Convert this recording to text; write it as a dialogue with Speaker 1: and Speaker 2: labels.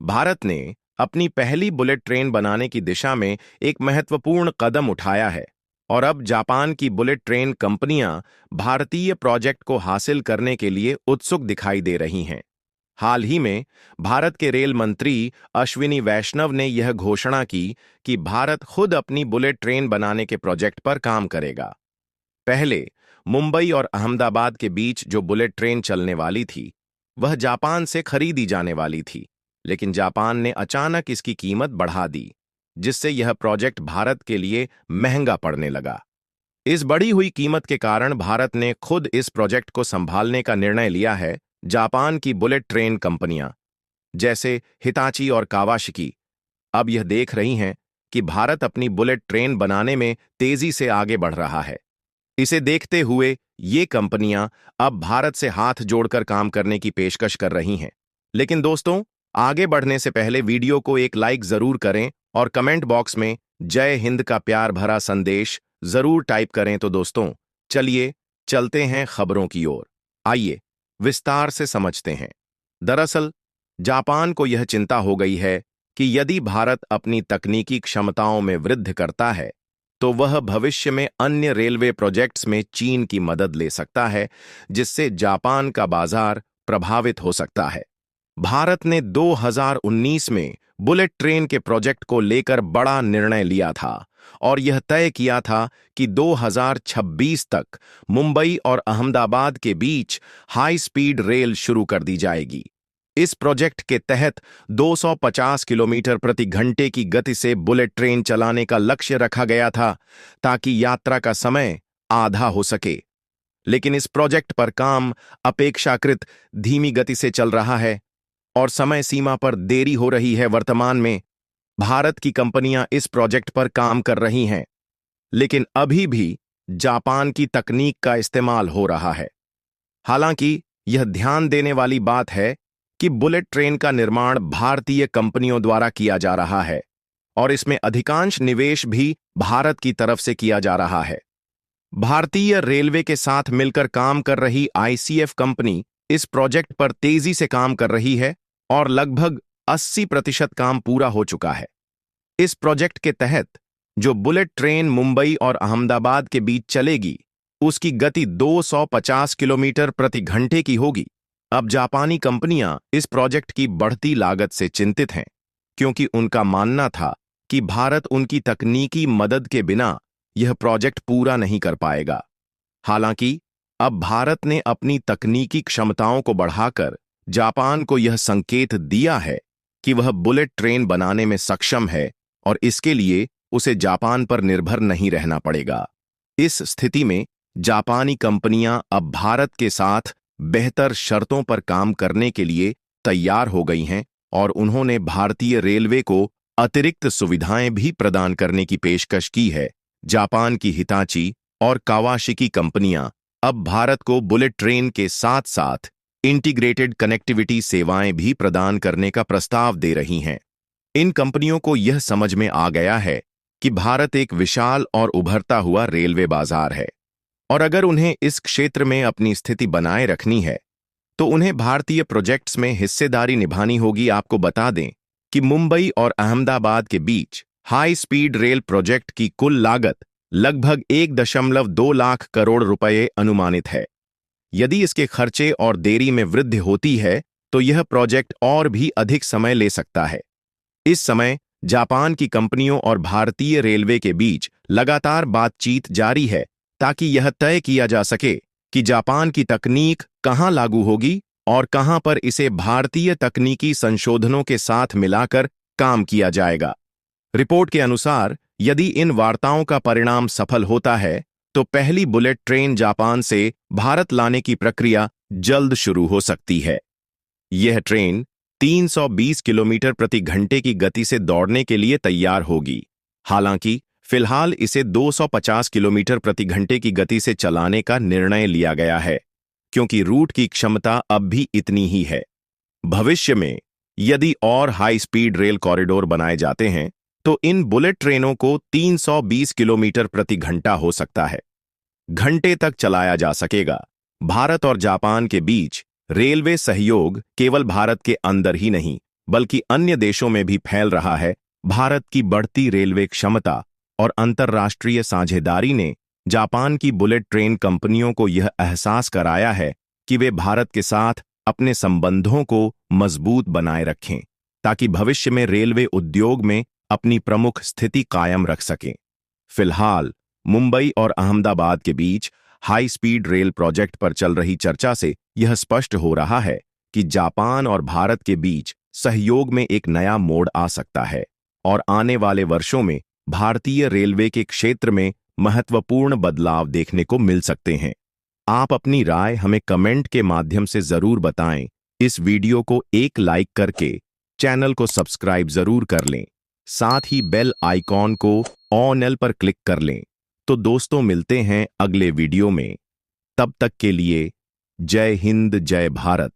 Speaker 1: भारत ने अपनी पहली बुलेट ट्रेन बनाने की दिशा में एक महत्वपूर्ण कदम उठाया है और अब जापान की बुलेट ट्रेन कंपनियां भारतीय प्रोजेक्ट को हासिल करने के लिए उत्सुक दिखाई दे रही हैं। हाल ही में भारत के रेल मंत्री अश्विनी वैष्णव ने यह घोषणा की कि भारत खुद अपनी बुलेट ट्रेन बनाने के प्रोजेक्ट पर काम करेगा। पहले मुंबई और अहमदाबाद के बीच जो बुलेट ट्रेन चलने वाली थी वह जापान से खरीदी जाने वाली थी, लेकिन जापान ने अचानक इसकी कीमत बढ़ा दी, जिससे यह प्रोजेक्ट भारत के लिए महंगा पड़ने लगा। इस बढ़ी हुई कीमत के कारण भारत ने खुद इस प्रोजेक्ट को संभालने का निर्णय लिया है। जापान की बुलेट ट्रेन कंपनियां जैसे हिताची और कावासाकी अब यह देख रही हैं कि भारत अपनी बुलेट ट्रेन बनाने में तेजी से आगे बढ़ रहा है। इसे देखते हुए ये कंपनियां अब भारत से हाथ जोड़कर काम करने की पेशकश कर रही हैं। लेकिन दोस्तों, आगे बढ़ने से पहले वीडियो को एक लाइक जरूर करें और कमेंट बॉक्स में जय हिंद का प्यार भरा संदेश जरूर टाइप करें। तो दोस्तों, चलिए चलते हैं खबरों की ओर। आइए विस्तार से समझते हैं। दरअसल जापान को यह चिंता हो गई है कि यदि भारत अपनी तकनीकी क्षमताओं में वृद्धि करता है तो वह भविष्य में अन्य रेलवे प्रोजेक्ट्स में चीन की मदद ले सकता है, जिससे जापान का बाजार प्रभावित हो सकता है। भारत ने 2019 में बुलेट ट्रेन के प्रोजेक्ट को लेकर बड़ा निर्णय लिया था और यह तय किया था कि 2026 तक मुंबई और अहमदाबाद के बीच हाई स्पीड रेल शुरू कर दी जाएगी। इस प्रोजेक्ट के तहत 250 किलोमीटर प्रति घंटे की गति से बुलेट ट्रेन चलाने का लक्ष्य रखा गया था, ताकि यात्रा का समय आधा हो सके। लेकिन इस प्रोजेक्ट पर काम अपेक्षाकृत धीमी गति से चल रहा है और समय सीमा पर देरी हो रही है। वर्तमान में भारत की कंपनियां इस प्रोजेक्ट पर काम कर रही हैं, लेकिन अभी भी जापान की तकनीक का इस्तेमाल हो रहा है। हालांकि यह ध्यान देने वाली बात है कि बुलेट ट्रेन का निर्माण भारतीय कंपनियों द्वारा किया जा रहा है और इसमें अधिकांश निवेश भी भारत की तरफ से किया जा रहा है। भारतीय रेलवे के साथ मिलकर काम कर रही आईसीएफ कंपनी इस प्रोजेक्ट पर तेजी से काम कर रही है और लगभग 80% काम पूरा हो चुका है। इस प्रोजेक्ट के तहत जो बुलेट ट्रेन मुंबई और अहमदाबाद के बीच चलेगी, उसकी गति 250 किलोमीटर प्रति घंटे की होगी। अब जापानी कंपनियां इस प्रोजेक्ट की बढ़ती लागत से चिंतित हैं, क्योंकि उनका मानना था कि भारत उनकी तकनीकी मदद के बिना यह प्रोजेक्ट पूरा नहीं कर पाएगा। हालांकि अब भारत ने अपनी तकनीकी क्षमताओं को बढ़ाकर जापान को यह संकेत दिया है कि वह बुलेट ट्रेन बनाने में सक्षम है और इसके लिए उसे जापान पर निर्भर नहीं रहना पड़ेगा। इस स्थिति में जापानी कंपनियां अब भारत के साथ बेहतर शर्तों पर काम करने के लिए तैयार हो गई हैं और उन्होंने भारतीय रेलवे को अतिरिक्त सुविधाएं भी प्रदान करने की पेशकश की है। जापान की हिताची और कावासाकी कंपनियां अब भारत को बुलेट ट्रेन के साथ साथ इंटीग्रेटेड कनेक्टिविटी सेवाएं भी प्रदान करने का प्रस्ताव दे रही हैं। इन कंपनियों को यह समझ में आ गया है कि भारत एक विशाल और उभरता हुआ रेलवे बाजार है और अगर उन्हें इस क्षेत्र में अपनी स्थिति बनाए रखनी है तो उन्हें भारतीय प्रोजेक्ट्स में हिस्सेदारी निभानी होगी। आपको बता दें कि मुंबई और अहमदाबाद के बीच हाई स्पीड रेल प्रोजेक्ट की कुल लागत लगभग 1.2 लाख करोड़ रुपए अनुमानित है। यदि इसके खर्चे और देरी में वृद्धि होती है तो यह प्रोजेक्ट और भी अधिक समय ले सकता है। इस समय जापान की कंपनियों और भारतीय रेलवे के बीच लगातार बातचीत जारी है, ताकि यह तय किया जा सके कि जापान की तकनीक कहां लागू होगी और कहां पर इसे भारतीय तकनीकी संशोधनों के साथ मिलाकर काम किया जाएगा। रिपोर्ट के अनुसार यदि इन वार्ताओं का परिणाम सफल होता है तो पहली बुलेट ट्रेन जापान से भारत लाने की प्रक्रिया जल्द शुरू हो सकती है। यह ट्रेन 320 किलोमीटर प्रति घंटे की गति से दौड़ने के लिए तैयार होगी। हालांकि फिलहाल इसे 250 किलोमीटर प्रति घंटे की गति से चलाने का निर्णय लिया गया है, क्योंकि रूट की क्षमता अब भी इतनी ही है। भविष्य में यदि और हाई स्पीड रेल कॉरिडोर बनाए जाते हैं तो इन बुलेट ट्रेनों को 320 किलोमीटर प्रति घंटा हो सकता है घंटे तक चलाया जा सकेगा। भारत और जापान के बीच रेलवे सहयोग केवल भारत के अंदर ही नहीं बल्कि अन्य देशों में भी फैल रहा है। भारत की बढ़ती रेलवे क्षमता और अंतर्राष्ट्रीय साझेदारी ने जापान की बुलेट ट्रेन कंपनियों को यह एहसास कराया है कि वे भारत के साथ अपने संबंधों को मजबूत बनाए रखें, ताकि भविष्य में रेलवे उद्योग में अपनी प्रमुख स्थिति कायम रख सकें। फिलहाल मुंबई और अहमदाबाद के बीच हाई स्पीड रेल प्रोजेक्ट पर चल रही चर्चा से यह स्पष्ट हो रहा है कि जापान और भारत के बीच सहयोग में एक नया मोड़ आ सकता है और आने वाले वर्षों में भारतीय रेलवे के क्षेत्र में महत्वपूर्ण बदलाव देखने को मिल सकते हैं। आप अपनी राय हमें कमेंट के माध्यम से जरूर बताएं। इस वीडियो को एक लाइक करके चैनल को सब्सक्राइब जरूर कर लें, साथ ही बेल आइकॉन को ऑल पर क्लिक कर लें। तो दोस्तों, मिलते हैं अगले वीडियो में। तब तक के लिए जय हिंद, जय भारत।